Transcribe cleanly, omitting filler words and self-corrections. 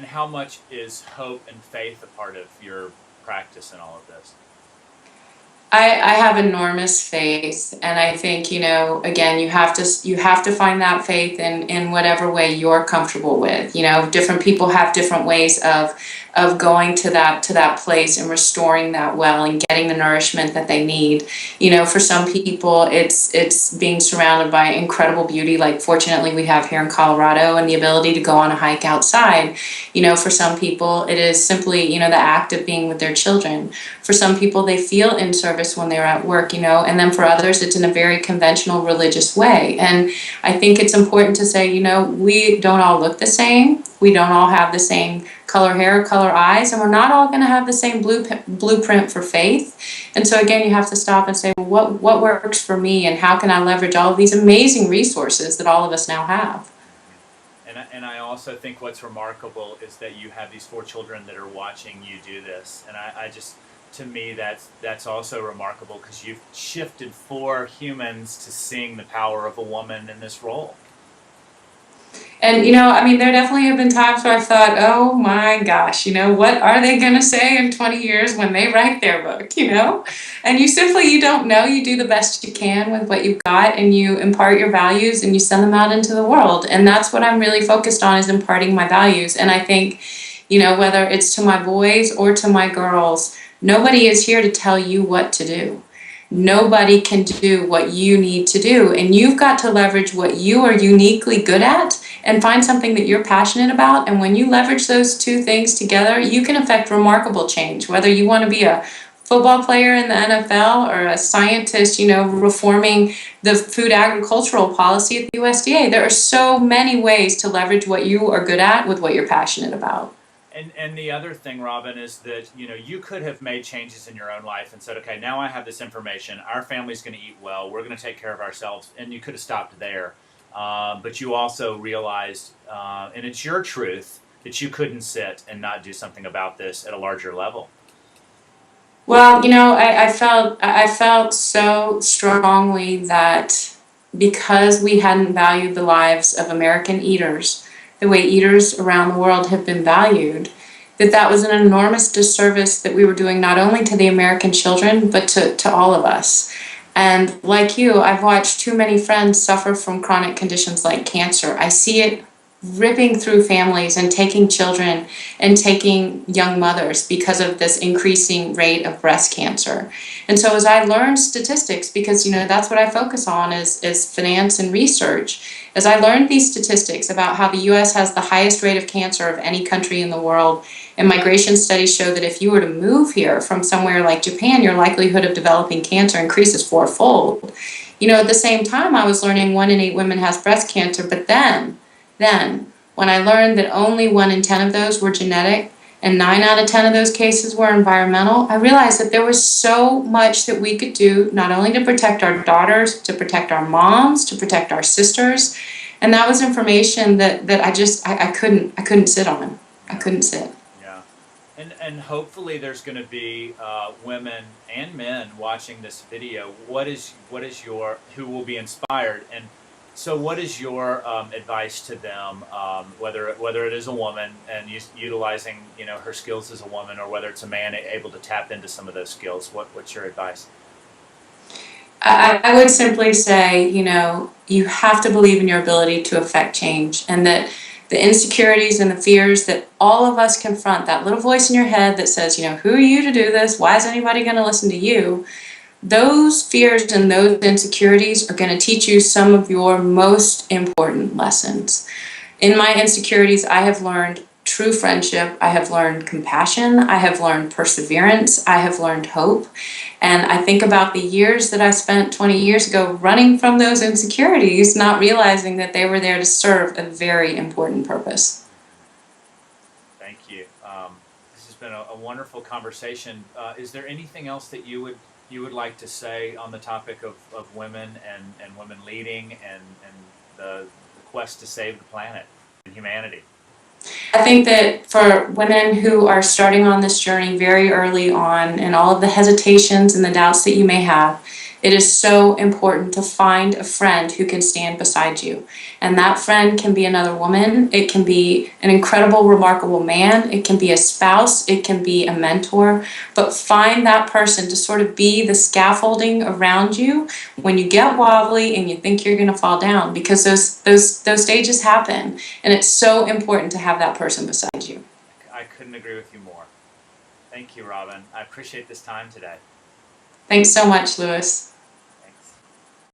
And how much is hope and faith a part of your practice in all of this? I have enormous faith, and I think, again, you have to find that faith in whatever way you're comfortable with. Different people have different ways of going to that place and restoring that well and getting the nourishment that they need. For some people, it's being surrounded by incredible beauty, like fortunately we have here in Colorado, and the ability to go on a hike outside. For some people, it is simply, the act of being with their children. For some people, they feel in service when they're at work, and then for others, it's in a very conventional religious way. And I think it's important to say, we don't all look the same. We don't all have the same color hair, color eyes, and we're not all going to have the same blueprint for faith. And so again, you have to stop and say, well, what works for me, and how can I leverage all of these amazing resources that all of us now have? And I also think what's remarkable is that you have these 4 children that are watching you do this. And I just, to me, that's also remarkable, because you've shifted 4 humans to seeing the power of a woman in this role. And, there definitely have been times where I thought, oh my gosh, what are they going to say in 20 years when they write their book, And you don't know. You do the best you can with what you've got, and you impart your values and you send them out into the world. And that's what I'm really focused on, is imparting my values. And I think, whether it's to my boys or to my girls, nobody is here to tell you what to do. Nobody can do what you need to do. And you've got to leverage what you are uniquely good at and find something that you're passionate about. And when you leverage those 2 things together, you can affect remarkable change. Whether you want to be a football player in the NFL or a scientist, reforming the food agricultural policy at the USDA, there are so many ways to leverage what you are good at with what you're passionate about. And the other thing, Robyn, is that, you could have made changes in your own life and said, okay, now I have this information. Our family's going to eat well. We're going to take care of ourselves. And you could have stopped there. But you also realized, and it's your truth, that you couldn't sit and not do something about this at a larger level. Well, I felt so strongly that because we hadn't valued the lives of American eaters the way eaters around the world have been valued, that was an enormous disservice that we were doing not only to the American children, but to all of us. And like you, I've watched too many friends suffer from chronic conditions like cancer. I see it ripping through families and taking children and taking young mothers because of this increasing rate of breast cancer. And so as I learned statistics, because that's what I focus on is finance and research, as I learned these statistics about how the US has the highest rate of cancer of any country in the world, and migration studies show that if you were to move here from somewhere like Japan, your likelihood of developing cancer increases 4-fold. At the same time, I was learning 1 in 8 women has breast cancer, but then, when I learned that only 1 in 10 of those were genetic and 9 out of 10 of those cases were environmental, I realized that there was so much that we could do, not only to protect our daughters, to protect our moms, to protect our sisters. And that was information that I couldn't sit on. I couldn't sit. Yeah. And hopefully there's going to be women and men watching this video. Who will be inspired? And so what is your advice to them, whether it is a woman and utilizing her skills as a woman, or whether it's a man able to tap into some of those skills? What's your advice? I would simply say, you have to believe in your ability to affect change, and that the insecurities and the fears that all of us confront, that little voice in your head that says, who are you to do this? Why is anybody going to listen to you? Those fears and those insecurities are going to teach you some of your most important lessons. In my insecurities, I have learned true friendship. I have learned compassion. I have learned perseverance. I have learned hope. And I think about the years that I spent 20 years ago running from those insecurities, not realizing that they were there to serve a very important purpose. Thank you. This has been a wonderful conversation. Is there anything else that you would like to say on the topic of women and women leading and the quest to save the planet and humanity? I think that for women who are starting on this journey very early on, and all of the hesitations and the doubts that you may have, It is so important to find a friend who can stand beside you. And that friend can be another woman. It can be an incredible, remarkable man. It can be a spouse. It can be a mentor. But find that person to sort of be the scaffolding around you when you get wobbly and you think you're going to fall down, because those stages happen. And it's so important to have that person beside you. I couldn't agree with you more. Thank you, Robyn. I appreciate this time today. Thanks so much, Louis.